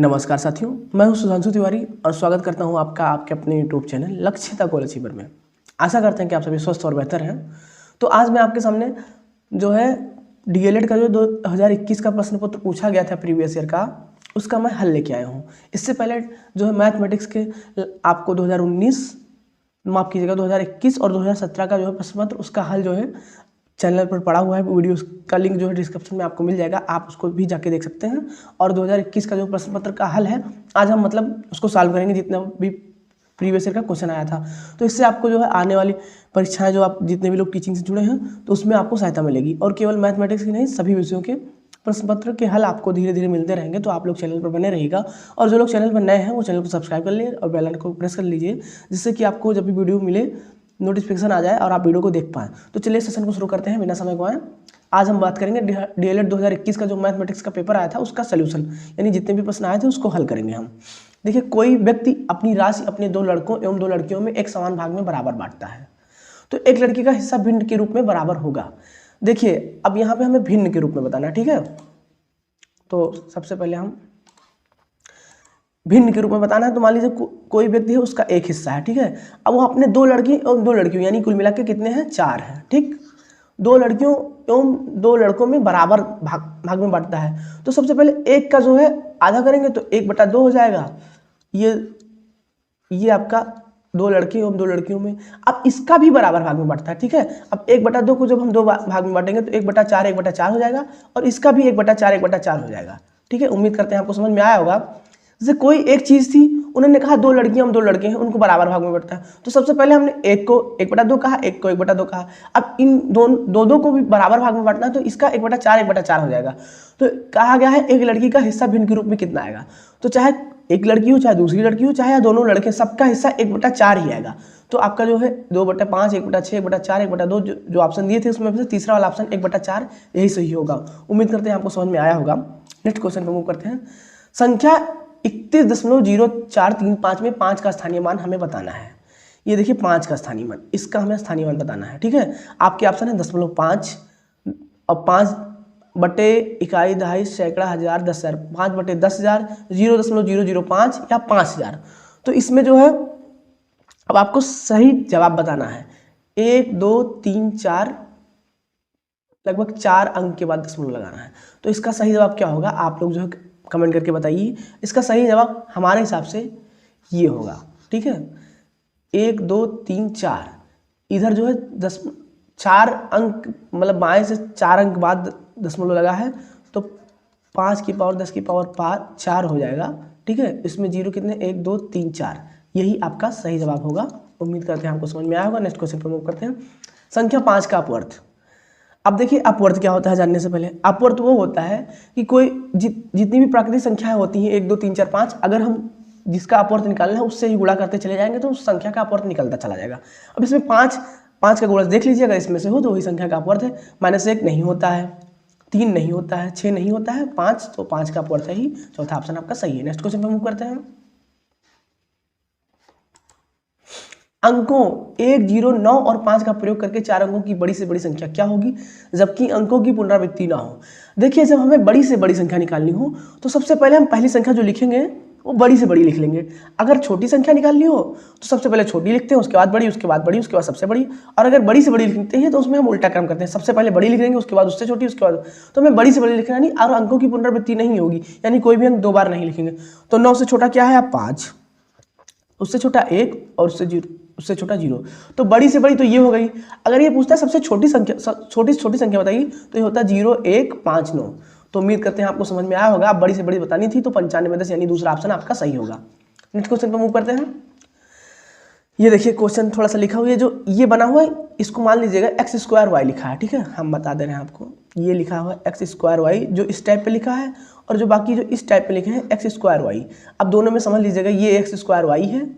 नमस्कार साथियों, मैं हूं सुधांशु तिवारी और स्वागत करता हूं आपका आपके अपने यूट्यूब चैनल लक्ष्यता गोल अचीवर में। आशा करते हैं कि आप सभी स्वस्थ और बेहतर हैं। तो आज मैं आपके सामने जो है डीएलएड का जो 2021 का प्रश्न पत्र पूछा गया था प्रीवियस ईयर का, उसका मैं हल लेके आया हूँ। इससे पहले जो है मैथमेटिक्स के आपको 2019 माफ़ कीजिएगा 2021 और 2017 का जो है प्रश्न पत्र, उसका हल जो है चैनल पर पड़ा हुआ है। वीडियो का लिंक जो है डिस्क्रिप्शन में आपको मिल जाएगा, आप उसको भी जाके देख सकते हैं। और 2021 का जो प्रश्न पत्र का हल है, आज हम मतलब उसको सॉल्व करेंगे, जितना भी प्रीवियस ईयर का क्वेश्चन आया था। तो इससे आपको जो है आने वाली परीक्षाएं, जो आप जितने भी लोग टीचिंग से जुड़े हैं, तो उसमें आपको सहायता मिलेगी। और केवल मैथमेटिक्स की नहीं, सभी विषयों के प्रश्न पत्र के हल आपको धीरे धीरे मिलते रहेंगे। तो आप लोग चैनल पर बने रहिएगा, और जो लोग चैनल पर नए हैं वो चैनल को सब्सक्राइब कर लिए और बेल आइकन को प्रेस कर लीजिए, जिससे कि आपको जब भी वीडियो मिले नोटिफिकेशन आ जाए और आप वीडियो को देख पाएँ। तो चलिए सेशन को शुरू करते हैं बिना समय गवाए। आज हम बात करेंगे डीएलएड 2021 का जो मैथमेटिक्स का पेपर आया था उसका सोल्यूशन, यानी जितने भी प्रश्न आए थे उसको हल करेंगे हम। देखिए, कोई व्यक्ति अपनी राशि अपने 2 लड़कों एवं 2 लड़कियों में एक समान भाग में बराबर बांटता है, तो एक लड़की का हिस्सा भिन्न के रूप में बराबर होगा। देखिए, अब यहाँ पे हमें भिन्न के रूप में बताना है, ठीक है। तो सबसे पहले हम भिन्न के रूप में बताना है। तो मान लीजिए कोई व्यक्ति है, उसका एक हिस्सा है, ठीक है। अब वो अपने 2 लड़की और 2 लड़कियों, यानी कुल मिला के कितने हैं, 4 हैं, ठीक। 2 लड़कियों एवं 2 लड़कों में बराबर भाग में बांटता है। तो सबसे पहले एक का जो है आधा करेंगे तो 1/2 हो जाएगा। ये आपका 2 लड़के एवं 2 लड़कियों में। अब इसका भी बराबर भाग में बांटता है, ठीक है। अब 1/2 को जब हम 2 भाग में बांटेंगे तो 1/4 1/4 हो जाएगा, और इसका भी 1/4 1/4 हो जाएगा, ठीक है। उम्मीद करते हैं आपको समझ में आया होगा। जैसे कोई एक चीज़ थी, उन्होंने कहा 2 लड़कियां हम 2 लड़के हैं, उनको बराबर भाग में बांटता है। तो सबसे पहले हमने एक को 1/2 कहा, एक को 1/2 कहा। अब इन दो को भी बराबर भाग में बांटना है, तो इसका 1/4 1/4 हो जाएगा। तो कहा गया है एक लड़की का हिस्सा भिन्न के रूप में कितना आएगा। तो चाहे एक लड़की हो, चाहे दूसरी लड़की हो, चाहे दोनों लड़के, सबका हिस्सा 1/4 ही आएगा। तो आपका जो है 2/5 1/6 1/4 1/2 जो ऑप्शन दिए थे उसमें से तीसरा वाला ऑप्शन 1/4 यही सही होगा। उम्मीद करते हैं आपको समझ में आया होगा। नेक्स्ट क्वेश्चन पर मूव करते हैं। संख्या 31.0435 में 5 का स्थानीय मान हमें बताना है। ये देखिए 5 का स्थानीय मान, इसका हमें स्थानीय मान बताना है, ठीक है। आपके ऑप्शन है 0.5 और 5 बटे इकाई दहाई सैकड़ा हज़ार 10,000, 5 बटे 10,000, 0.005 या 5,000। तो इसमें जो है अब आपको सही जवाब बताना है। 1 2 3 4 लगभग 4 अंक के बाद दशमलव लगाना है। तो इसका सही जवाब क्या होगा, आप लोग जो है कमेंट करके बताइए। इसका सही जवाब हमारे हिसाब से ये होगा, ठीक है। 1 2 3 4, इधर जो है 4 अंक, मतलब बाएं से 4 अंक बाद दशमलव लगा है, तो 5 की पावर 10 की पावर 4 हो जाएगा, ठीक है। इसमें 0 कितने, 1 2 3 4, यही आपका सही जवाब होगा। उम्मीद करते हैं आपको समझ में आया होगा। नेक्स्ट क्वेश्चन पर मूव करते हैं। संख्या 5 का अपवर्त। अब देखिए अपवर्त क्या होता है जानने से पहले, अपवर्त वो होता है कि कोई जितनी भी प्राकृतिक संख्याएं होती हैं 1 2 3 4 5, अगर हम जिसका अपवर्त निकालना है उससे ही गुणा करते चले जाएंगे तो उस संख्या का अपवर्त निकलता चला जाएगा। अब इसमें 5 का गुणा देख लीजिए, अगर इसमें से हो तो वही संख्या का अपवर्त है। -1 नहीं होता है, 3 नहीं होता है, 6 नहीं होता है, 5, तो 5 का अपवर्त है ही। चौथा ऑप्शन आपका सही है। नेक्स्ट क्वेश्चन पर मूव करते हैं। अंकों 1 0 9 और 5 का प्रयोग करके 4 अंकों की बड़ी से बड़ी संख्या क्या होगी जबकि अंकों की पुनरावृत्ति ना हो। देखिए, जब हमें बड़ी से बड़ी संख्या निकालनी हो तो सबसे पहले हम पहली संख्या जो लिखेंगे वो बड़ी से बड़ी लिख लेंगे। अगर छोटी संख्या निकालनी हो तो सबसे पहले छोटी लिखते हैं, उसके बाद बड़ी, उसके बाद बड़ी, उसके बाद सबसे बड़ी। और अगर बड़ी से बड़ी लिखते हैं तो उसमें हम उल्टा क्रम करते हैं, सबसे पहले बड़ी लिख लेंगे, उसके बाद उससे छोटी, उसके बाद। तो हमें बड़ी से बड़ी लिखना नहीं, और अंकों की पुनरावृत्ति नहीं होगी, यानी कोई भी अंक 2 बार नहीं लिखेंगे। तो 9 से छोटा क्या है, आप 5, उससे छोटा 1 और उससे छोटा 0। तो बड़ी से बड़ी तो ये हो गई। अगर ये पूछता है सबसे छोटी संख्या, छोटी संख्या बताइए, तो ये होता है 0 1 5 9। तो उम्मीद करते हैं आपको समझ में आया होगा। आप बड़ी से बड़ी बतानी थी तो 95 में 10, यानी दूसरा ऑप्शन आपका सही होगा। नेक्स्ट क्वेश्चन पर मूव करते हैं। ये देखिए क्वेश्चन थोड़ा सा लिखा हुआ है, जो ये बना हुआ है इसको मान लीजिएगा x² y लिखा है, ठीक है। हम बता दे रहे हैं आपको, ये लिखा हुआ है x² y, जो इस टाइप पे लिखा है, और जो बाकी जो इस टाइप पे लिखे हैं x² y। अब दोनों में समझ लीजिएगा, ये x² y है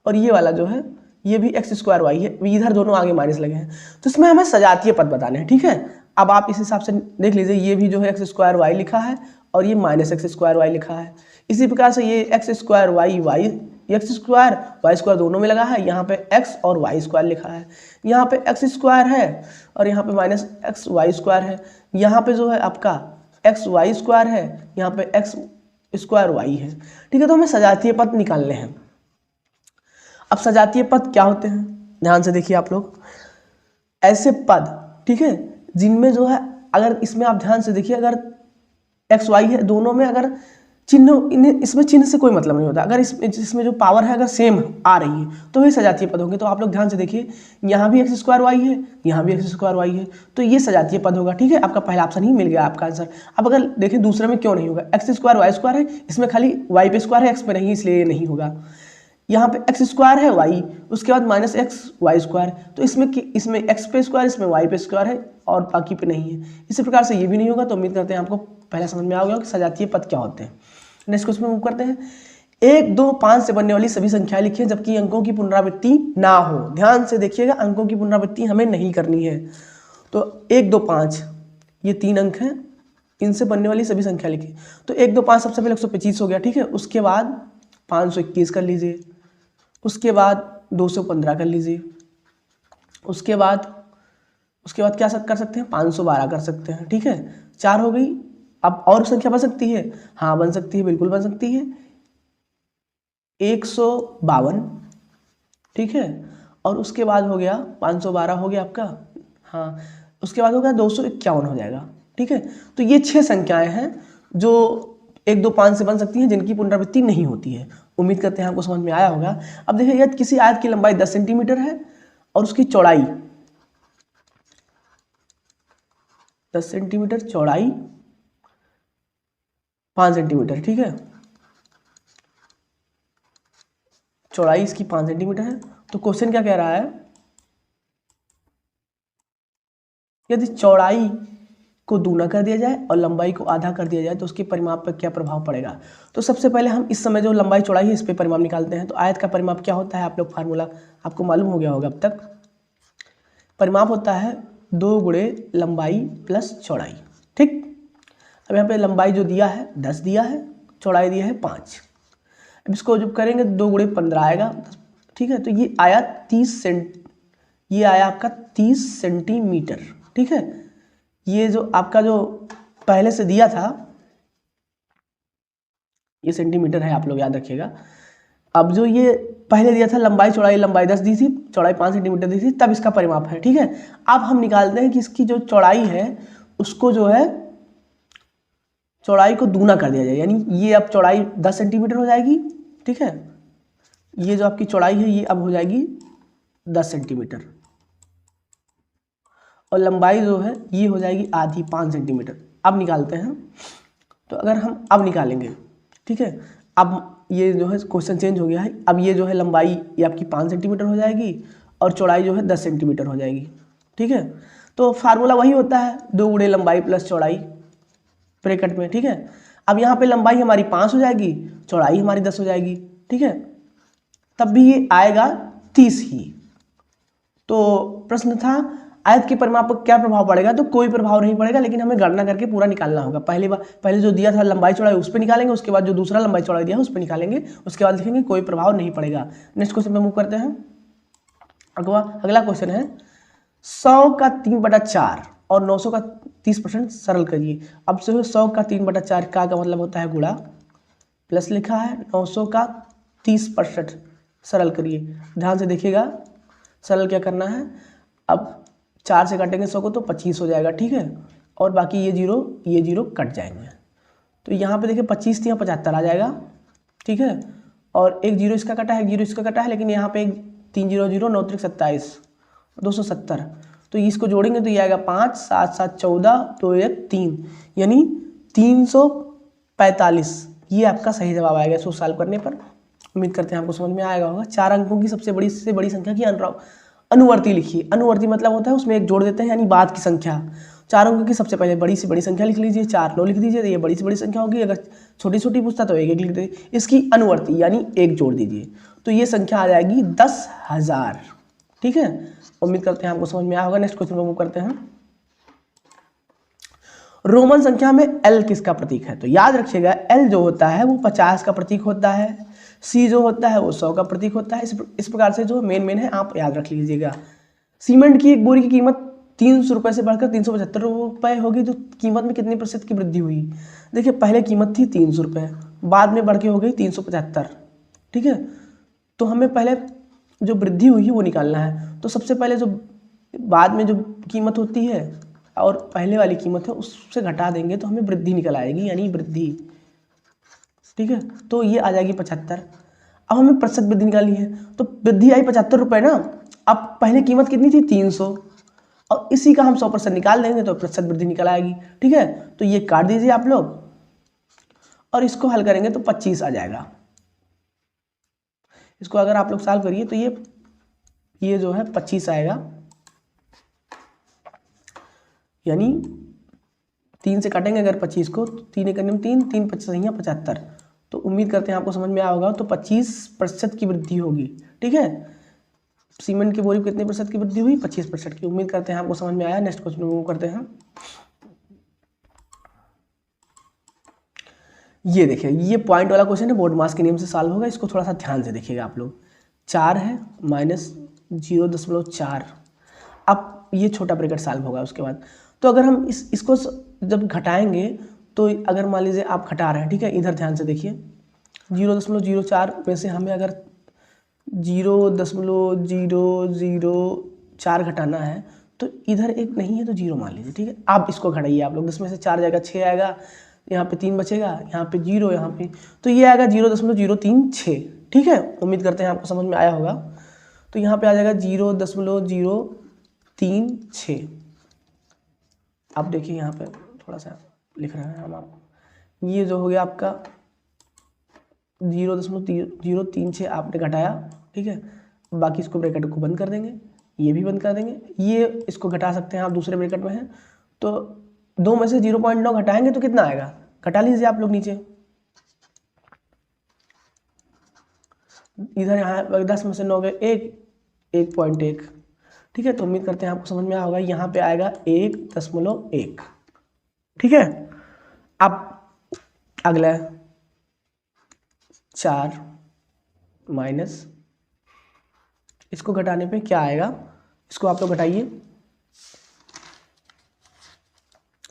और ये वाला जो है ये भी x² y है, इधर दोनों आगे माइनस लगे हैं। तो इसमें हमें सजातीय पद बताने हैं, ठीक है। अब आप इस हिसाब से देख लीजिए, ये भी जो है x² y लिखा है और ये -x² y लिखा है। इसी प्रकार से ये x² y x² दोनों में लगा है, यहाँ पे x और y² लिखा है, यहाँ पे x² है और यहाँ पे -x y² है। यहाँ पे जो है आपका एक्स वाई स्क्वायर है, यहाँ पे एक्स स्क्वायर वाई है, ठीक है। तो हमें सजातीय पद निकालने हैं। अब सजातीय पद क्या होते हैं, ध्यान से देखिए आप लोग। ऐसे पद, ठीक है, जिनमें जो है, अगर इसमें आप ध्यान से देखिए, अगर एक्स वाई है, दोनों में अगर चिन्ह, इसमें चिन्ह से कोई मतलब नहीं होता। अगर इसमें जो पावर है अगर सेम आ रही है तो वही सजातीय पद होंगे। तो आप लोग ध्यान से देखिए, यहाँ भी एक्स स्क्वायर वाई है, यहाँ भी एक्स स्क्वायर वाई है, तो ये सजातीय पद होगा, ठीक है। आपका पहला ऑप्शन ही मिल गया आपका आंसर। अब अगर देखें दूसरे में क्यों नहीं होगा, एक्स स्क्वायर वाई स्क्वायर है, इसमें खाली वाई पे स्क्वायर है, एक्स पे नहीं, इसलिए ये नहीं होगा। यहाँ पे एक्स स्क्वायर है वाई, उसके बाद माइनस एक्स वाई स्क्वायर, तो इसमें एक्स पे स्क्वायर, इसमें वाई पे स्क्वायर है और बाकी पे नहीं है। इसी प्रकार से ये भी नहीं होगा। तो उम्मीद करते हैं आपको पहला समझ में आ गया कि सजातीय पद क्या होते हैं। नेक्स्ट क्वेश्चन में मूव करते हैं। 1, 2, 5 से बनने वाली सभी संख्याएं लिखिए जबकि अंकों की पुनरावृत्ति ना हो। ध्यान से देखिएगा, अंकों की पुनरावृत्ति हमें नहीं करनी है। तो 1, 2, 5 ये 3 अंक हैं, इनसे बनने वाली सभी संख्या लिखिए। तो 1, 2, 5 सबसे पहले 125 हो गया, ठीक है। उसके बाद 521 कर लीजिए, उसके बाद 215 कर लीजिए, उसके बाद क्या कर सकते हैं, 512 कर सकते हैं, ठीक है। 4 हो गई। अब और संख्या बन सकती है, हाँ बन सकती है, बिल्कुल बन सकती है, 152, ठीक है। और उसके बाद हो गया 512 हो गया आपका, हाँ। उसके बाद हो गया 251 हो जाएगा, ठीक है। तो ये 6 संख्याएं हैं जो 1, 2, 5 से बन सकती हैं, जिनकी पुनरावृत्ति नहीं होती है। उम्मीद करते हैं आपको समझ में आया होगा। अब देखिए, यदि किसी आयत की लंबाई 10 सेंटीमीटर है और उसकी चौड़ाई 10 सेंटीमीटर, चौड़ाई 5 सेंटीमीटर, ठीक है। चौड़ाई इसकी 5 सेंटीमीटर है। तो क्वेश्चन क्या कह रहा है, यदि चौड़ाई को दूना कर दिया जाए और लंबाई को आधा कर दिया जाए तो उसके परिमाप पर क्या प्रभाव पड़ेगा। तो सबसे पहले हम इस समय जो लंबाई चौड़ाई है इस पे परिमाप निकालते हैं। तो आयत का परिमाप क्या होता है, आप लोग फार्मूला आपको मालूम हो गया होगा अब तक। परिमाप होता है 2 गुणे लंबाई प्लस चौड़ाई, ठीक। अब यहाँ पे लंबाई जो दिया है 10 दिया है, चौड़ाई दिया है 5। अब इसको जब करेंगे 2 गुणे 15 आएगा, ठीक है। तो ये आया 30 ये आया आपका 30 सेंटीमीटर, ठीक है। ये जो आपका जो पहले से दिया था ये सेंटीमीटर है, आप लोग याद रखिएगा। अब जो ये पहले दिया था लंबाई 10 दी थी, चौड़ाई 5 सेंटीमीटर दी थी, तब इसका परिमाप है, ठीक है। अब हम निकालते हैं कि इसकी जो चौड़ाई है उसको जो है चौड़ाई को दूना कर दिया जाए, यानी ये अब चौड़ाई 10 सेंटीमीटर हो जाएगी, ठीक है। ये जो आपकी चौड़ाई है ये अब हो जाएगी 10 सेंटीमीटर और लंबाई जो है ये हो जाएगी आधी, 5 सेंटीमीटर। अब निकालते हैं। तो अगर हम अब निकालेंगे, ठीक है। अब ये जो है क्वेश्चन चेंज हो गया है। अब ये जो है लंबाई ये आपकी 5 सेंटीमीटर हो जाएगी और चौड़ाई जो है 10 सेंटीमीटर हो जाएगी, ठीक है। तो फार्मूला वही होता है, 2 गुणे लंबाई प्लस चौड़ाई ब्रैकेट में, ठीक है। अब यहाँ पे लंबाई हमारी 5 हो जाएगी, चौड़ाई हमारी 10 हो जाएगी, ठीक है। तब भी ये आएगा 30 ही। तो प्रश्न था आयत के परिमाप पर क्या प्रभाव पड़ेगा, तो कोई प्रभाव नहीं पड़ेगा, लेकिन हमें गणना करके पूरा निकालना होगा। पहले जो दिया था लंबाई चौड़ाई उस पर निकालेंगे, उसके बाद जो दूसरा लंबाई चौड़ाई दिया है उस पर निकालेंगे, उसके बाद लिखेंगे कोई प्रभाव नहीं पड़ेगा। नेक्स्ट क्वेश्चन पे मूव करते हैं। अगला क्वेश्चन है 100 का 3/4 और 900 का 30% सरल करिए। अब से 100 का 3/4 का मतलब होता है गुणा, प्लस लिखा है 900 का 30% सरल करिए। ध्यान से देखिएगा, सरल क्या करना है, अब 4 से काटेंगे 100 को तो 25 हो जाएगा, ठीक है। और बाकी ये जीरो कट जाएंगे। तो यहाँ पे देखिए 25 यहाँ 75 आ जाएगा, ठीक है। और एक जीरो इसका कटा है, एक जीरो इसका कटा है, लेकिन यहाँ पे 3 0 0 9 3 27 270। तो इसको जोड़ेंगे तो ये आएगा 5 7 7 14 2 1 3, यानी 345। ये आपका सही जवाब आएगा इसको सॉल्व करने पर। उम्मीद करते हैं आपको समझ में आएगा होगा। 4 अंकों की सबसे बड़ी संख्या की अनुवर्ती लिखिए। अनुवर्ती मतलब होता है उसमें एक जोड़ देते हैं, यानी बाद की संख्या। 4 अंकों की सबसे पहले बड़ी से बड़ी संख्या लिख लीजिए, 4 9 लिख दीजिए, तो ये बड़ी से बड़ी संख्या होगी। अगर छोटी छोटी पूछता तो 1 1 लिख दीजिए। इसकी अनुवर्ती यानी एक जोड़ दीजिए, तो ये संख्या आ जाएगी 10,000, ठीक है। उम्मीद करते हैं आपको समझ में आया होगा। नेक्स्ट क्वेश्चन मूव करते हैं। रोमन संख्या में L किसका प्रतीक है, तो याद रखिएगा L जो होता है वो 50 का प्रतीक होता है, C जो होता है वो 100 का प्रतीक होता है। इस प्रकार से जो मेन है आप याद रख लीजिएगा। सीमेंट की एक बोरी की कीमत 300 रुपये से बढ़कर 375 रुपये होगी तो कीमत में कितनी प्रतिशत की वृद्धि हुई। देखिए पहले कीमत थी 300 रुपये, बाद में बढ़ के हो गई 375, ठीक है। तो हमें पहले जो वृद्धि हुई है वो निकालना है। तो सबसे पहले जो बाद में जो कीमत होती है और पहले वाली कीमत है उससे घटा देंगे तो हमें वृद्धि निकल आएगी, यानी वृद्धि, ठीक है। तो ये आ जाएगी 75। अब हमें प्रतिशत वृद्धि निकालनी है, तो वृद्धि आई 75 रुपये ना। अब पहले कीमत कितनी थी 300, और इसी का हम 100% निकाल देंगे तो प्रतिशत वृद्धि निकल आएगी, ठीक है। तो ये काट दीजिए आप लोग और इसको हल करेंगे तो 25 आ जाएगा। इसको अगर आप लोग सॉल्व करिए तो ये जो है 25 आएगा, यानी 3 से काटेंगे अगर 25 को, 3 एक 3, 3 25 75। तो उम्मीद करते हैं आपको समझ में आया होगा। तो 25% की वृद्धि होगी, ठीक है। सीमेंट की बोरी में कितने प्रतिशत की वृद्धि हुई, 25% की। उम्मीद करते हैं आपको समझ में आया। नेक्स्ट क्वेश्चन मूव करते हैं। ये देखिए, ये पॉइंट वाला क्वेश्चन है, बोर्ड मास के नियम से सॉल्व होगा। इसको थोड़ा सा ध्यान से देखिएगा आप लोग। 4 है माइनस 0.4। अब ये छोटा ब्रैकेट सॉल्व होगा उसके बाद। तो अगर हम इसको जब घटाएंगे तो अगर मान लीजिए आप घटा रहे हैं, ठीक है, इधर ध्यान से देखिए। 0.04 में से हमें अगर 0.004 घटाना है तो इधर एक नहीं है तो 0 मान लीजिए, ठीक है। आप इसको घटाइए आप लोग, 10 में से 4 जाएगा 6 आएगा, यहाँ पे 3 बचेगा, यहाँ पे 0, यहाँ पे तो ये आएगा 0.036, ठीक है। उम्मीद करते हैं आपको समझ में आया होगा। तो यहाँ पे आ जाएगा 0.036। आप देखिए यहाँ पे थोड़ा सा लिख रहे हैं हम आप, ये जो हो गया आपका 0.036 आपने घटाया, ठीक है। बाकी इसको ब्रैकेट को बंद कर देंगे, ये भी बंद कर देंगे, ये इसको घटा सकते हैं आप, दूसरे ब्रैकेट में है। तो 2 में से 0.9 घटाएंगे तो कितना आएगा, घटा लीजिए आप लोग नीचे। इधर यहाँ 10 में से 9 गए 1.1, ठीक है। तो उम्मीद करते हैं आपको समझ में आया होगा। यहाँ पे आएगा 1.1, ठीक है। अब अगला 4 माइनस, इसको घटाने पे क्या आएगा, इसको आप लोग घटाइए।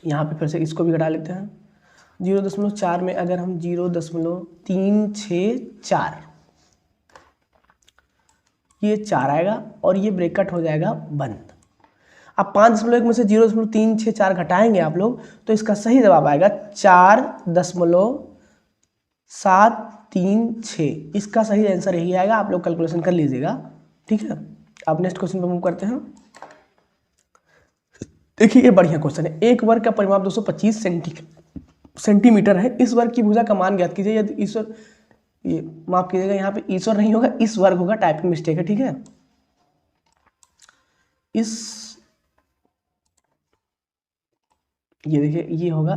यहाँ पे फिर से इसको भी घटा लेते हैं। 0.4 में अगर हम 0.364, ये 4 आएगा और ये ब्रैकेट हो जाएगा बंद। अब 5.1 में से 0.364 घटाएंगे आप लोग तो इसका सही जवाब आएगा 4.736। इसका सही आंसर यही आएगा, आप लोग कैलकुलेशन कर लीजिएगा, ठीक है। अब नेक्स्ट क्वेश्चन पर मूव करते हैं। देखिए ये बढ़िया क्वेश्चन है। एक वर्ग का परिमाप 225 सेंटीमीटर है। इस वर्ग की भुजा का मान ज्ञात कीजिए यदि ईश्वर, ये माफ कीजिएगा यहाँ पे ईश्वर नहीं होगा, इस वर्ग होगा, टाइपिंग मिस्टेक है, ठीक है। ये देखिए ये होगा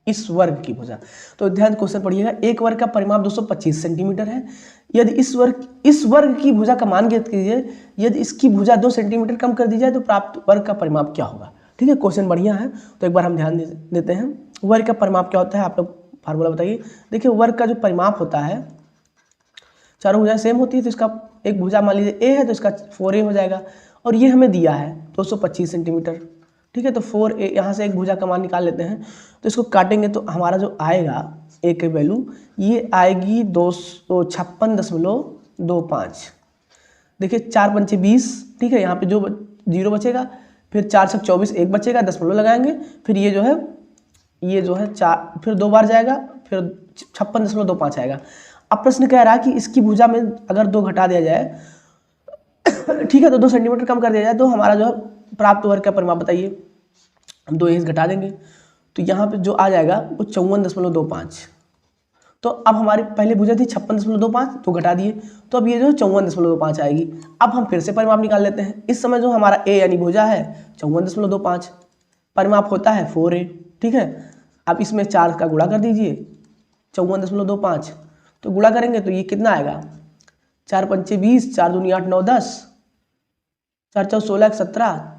इस वर्ग की भुजा। तो ध्यान क्वेश्चन पढ़िएगा। एक वर्ग का परिमाप 225 सेंटीमीटर है। यदि इस वर्ग की भुजा का मान ज्ञात कीजिए यदि इसकी भुजा 2 सेंटीमीटर कम कर दी जाए तो प्राप्त वर्ग का परिमाप क्या होगा, ठीक है। क्वेश्चन बढ़िया है, तो एक बार हम ध्यान देते हैं। वर्ग का परिमाप क्या होता है, आप लोग फार्मूला बताइए। देखिए वर्ग का जो परिमाप होता है, चारों भुजाएं सेम होती है तो इसका एक भुजा मान लीजिए ए है तो इसका 4a हो जाएगा, और ये हमें दिया है 225 सेंटीमीटर, ठीक है। तो 4a, यहाँ से एक भुजा का मान निकाल लेते हैं। तो इसको काटेंगे तो हमारा जो आएगा a की वैल्यू ये आएगी 256.25। देखिए 4 पंचे 20, ठीक है। यहाँ पे जो 0 बचेगा, फिर 4 छक 24, 1 बचेगा, दशमलव लगाएंगे, फिर ये जो है 4, फिर 2 बार जाएगा, फिर 56.25 आएगा। अब प्रश्न कह रहा है कि इसकी भुजा में अगर 2 घटा दिया जाए, ठीक है, तो 2 सेंटीमीटर कम कर दिया जाए तो हमारा जो है प्राप्त वर्ग का परिमाप बताइए। हम 2 इंच घटा देंगे तो यहाँ पे जो आ जाएगा वो 54.25। तो अब हमारी पहले भुजा थी 56.25, तो घटा दिए, तो अब ये जो 54.25 आएगी। अब हम फिर से परिमाप निकाल लेते हैं। इस समय जो हमारा a यानी भुजा है 54.25, परिमाप होता है 4a, ठीक है। अब इसमें 4 का गुणा कर दीजिए, 54.25, तो गुणा करेंगे तो ये कितना आएगा, 4 पंचे 20, 4 दूनी 8, 9 10, 4 चौ 16, 17,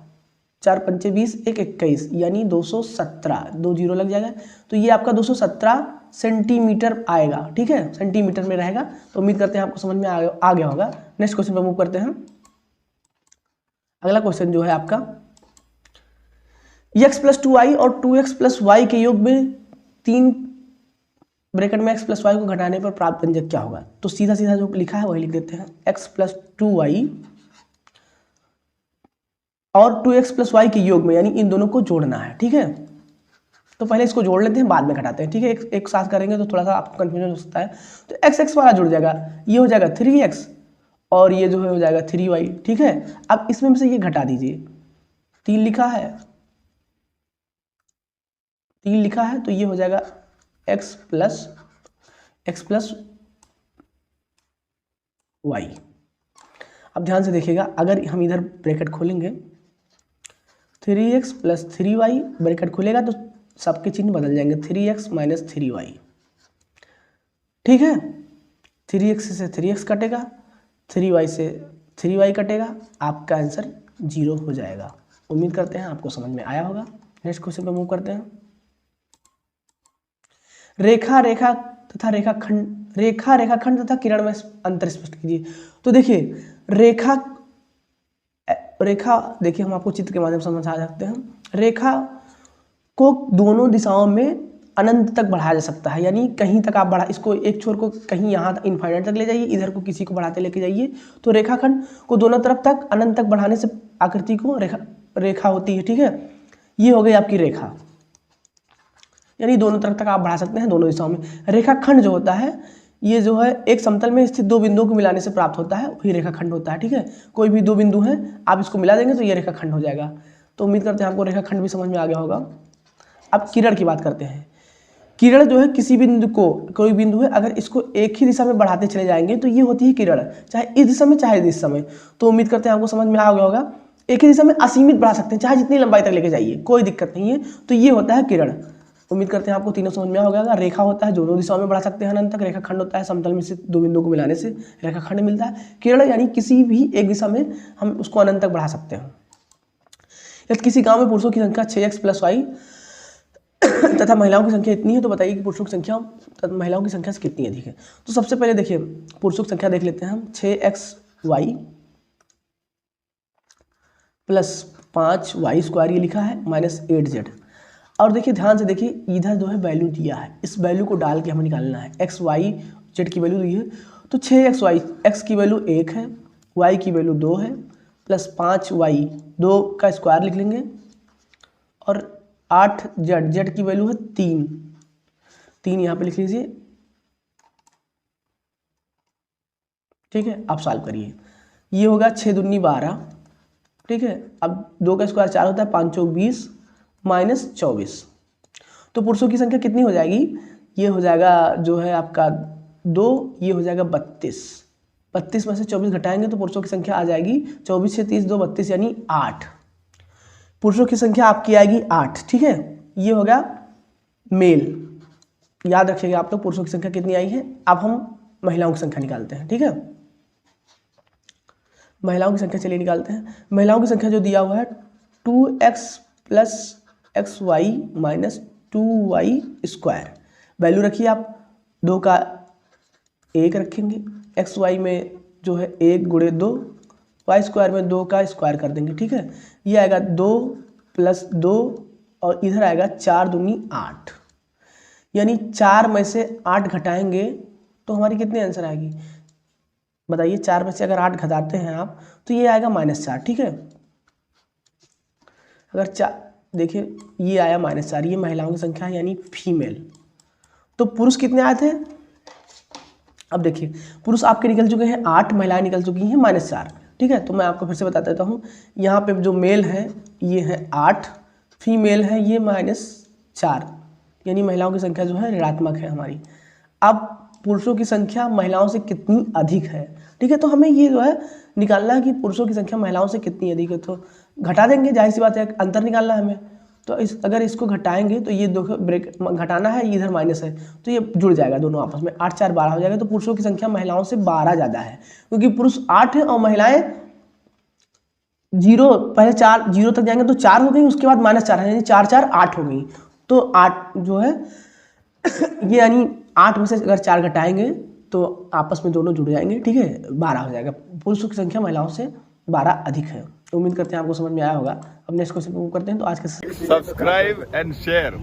4 पंचे 20, 1 21, यानी 217, 2 जीरो लग जाएगा। तो ये आपका 217 सेंटीमीटर आएगा, ठीक है, सेंटीमीटर में रहेगा। तो उम्मीद करते हैं आपको समझ में आ गया होगा। नेक्स्ट क्वेश्चन पर मूव करते हैं। अगला क्वेश्चन जो है आपका x प्लस 2y और 2x प्लस वाई के योग में 3 ब्रैकेट में x प्लस वाई को घटाने पर प्राप्त व्यंजक क्या होगा। तो सीधा सीधा जो लिखा है वही लिख देते हैं, x प्लस 2y और 2x प्लस वाई के योग में, यानी इन दोनों को जोड़ना है। ठीक है, तो पहले इसको जोड़ लेते हैं, बाद में घटाते हैं। ठीक है, एक साथ करेंगे तो थोड़ा सा आपको कंफ्यूजन हो सकता है। तो x वाला जुड़ जाएगा, ये हो जाएगा 3x और ये जो है हो जाएगा 3y। ठीक है, अब इसमें से ये घटा दीजिए, 3 लिखा है, 3 लिखा है, तो ये हो जाएगा x प्लस y। अब ध्यान से देखिएगा, अगर हम इधर ब्रैकेट खोलेंगे 3x प्लस 3y ब्रैकेट खुलेगा तो सबके चिन्ह बदल जाएंगे, 3x माइनस 3y। ठीक है, 3x से 3x कटेगा, 3y से 3y कटेगा, आपका आंसर 0 हो जाएगा। उम्मीद करते हैं आपको समझ में आया होगा। नेक्स्ट क्वेश्चन पे मूव करते हैं। रेखा तथा रेखाखंड तथा किरण में अंतर स्पष्ट कीजिए। तो देखिए रेखा देखिए, हम आपको चित्र के माध्यम से समझा सकते हैं। रेखा को दोनों दिशाओं में अनंत तक बढ़ाया जा सकता है, यानी कहीं तक आप बढ़ा, इसको एक छोर को कहीं यहाँ इनफाइनाइट तक ले जाइए, इधर को किसी को बढ़ाते लेके जाइए, तो रेखाखंड को दोनों तरफ तक अनंत तक बढ़ाने से आकृति को रेखा होती है। ठीक है, ये हो गई आपकी रेखा, यानी दोनों तरफ तक आप बढ़ा सकते हैं दोनों दिशाओं में। रेखाखंड जो होता है ये जो है एक समतल में स्थित दो बिंदुओं को मिलाने से प्राप्त होता है, वही रेखाखंड होता है। ठीक है, कोई भी दो बिंदु हैं, आप इसको मिला देंगे तो ये रेखाखंड हो जाएगा। तो उम्मीद करते हैं आपको रेखाखंड भी समझ में आ गया होगा। अब किरण की बात करते हैं। किरण जो है किसी बिंदु को, कोई बिंदु है, अगर इसको एक ही दिशा में बढ़ाते चले जाएंगे तो ये होती है किरण, चाहे इस दिशा में चाहे इस दिशा में। तो उम्मीद करते हैं आपको समझ में आ गया होगा। एक ही दिशा में असीमित बढ़ा सकते हैं, चाहे जितनी लंबाई तक लेके जाइए, कोई दिक्कत नहीं है। तो ये होता है किरण। उम्मीद करते हैं आपको तीनों समझ में आ गया। रेखा होता है दोनों दिशाओं में बढ़ा सकते हैं अनंत तक, रेखाखंड होता है समतल में से दो बिंदुओं को मिलाने से रेखाखंड मिलता है। किरण यानी किसी भी एक दिशा में हम उसको अनंत तक बढ़ा सकते हैं। यदि किसी गांव में पुरुषों की संख्या 6x प्लस वाई तथा महिलाओं की संख्या इतनी है, तो बताइए कि पुरुषों की संख्या तथा महिलाओं की संख्या से कितनी अधिक है। तो सबसे पहले देखिए पुरुषों की संख्या देख लेते हैं हम। 6xy प्लस 5y² ये लिखा है माइनस 8z। और देखिए ध्यान से देखिए, इधर जो है वैल्यू दिया है, इस वैल्यू को डाल के हमें निकालना है। x y z की वैल्यू दी है, तो 6xy, x की वैल्यू 1 है, y की वैल्यू 2 है, प्लस 5y 2 का स्क्वायर लिख लेंगे, और 8z, z की वैल्यू है 3 यहाँ पे लिख लीजिए। ठीक है, आप सॉल्व करिए, ये होगा 6 दूनी 12। ठीक है, अब 2 का स्क्वायर 4 होता है, 5 चौक 20 माइनस 24। तो पुरुषों की संख्या कितनी हो जाएगी, ये हो जाएगा जो है आपका 2, ये हो जाएगा 32 में से 24 घटाएंगे तो पुरुषों की संख्या आ जाएगी 24 से 30 2 32 यानी 8। पुरुषों की संख्या आपकी आएगी 8। ठीक है, ये होगा मेल। याद रखिएगा आप लोग पुरुषों की संख्या कितनी आई है। अब हम महिलाओं की संख्या निकालते हैं। ठीक है, महिलाओं की संख्या चलिए निकालते हैं। महिलाओं की संख्या जो दिया हुआ है 2x plus xy minus 2y²। Value रखिए आप, 2 का 1 रखेंगे, xy में जो है 1 गुणे 2, y² में 2 का स्क्वायर कर देंगे। ठीक है, ये आएगा 2 प्लस 2 और इधर आएगा 4 दूनी 8, यानी 4 में से 8 घटाएंगे तो हमारी कितनी आंसर आएगी बताइए। 4 में से अगर 8 घटाते हैं आप तो ये आएगा -4। ठीक है, अगर 4 देखिए ये आया -4, ये महिलाओं की संख्या है यानी फीमेल। तो पुरुष कितने आए थे, अब देखिए पुरुष आपके निकल चुके हैं 8, महिलाएं निकल चुकी हैं -4। ठीक है, तो मैं आपको फिर से बता देता हूँ। यहाँ पे जो मेल है ये है 8, फीमेल है ये -4, यानी महिलाओं की संख्या जो है ऋणात्मक है हमारी। अब पुरुषों की संख्या महिलाओं से कितनी अधिक है। ठीक है, तो हमें ये जो है निकालना है कि पुरुषों की संख्या महिलाओं से कितनी अधिक है। तो घटा देंगे, जाहिर सी बात है, अंतर निकालना है हमें। तो अगर इसको घटाएंगे तो ये दो ब्रेक घटाना है, इधर माइनस है तो ये जुड़ जाएगा दोनों आपस में, 8 4 12 हो जाएगा। तो पुरुषों की संख्या महिलाओं से 12 ज़्यादा है, क्योंकि पुरुष 8 है और महिलाएं 0, पहले 4 0 तक जाएंगे तो 4 हो गई, उसके बाद -4 है, यानी 4 4 8 हो गई। तो 8 जो है ये यानी 8 में से अगर 4 घटाएंगे तो आपस में दोनों जुड़ जाएंगे। ठीक है, 12 हो जाएगा। पुरुषों की संख्या महिलाओं से 12 अधिक है। उम्मीद करते हैं आपको समझ में आया होगा। अब नेक्स्ट क्वेश्चन को करते हैं। तो आज के Subscribe and share.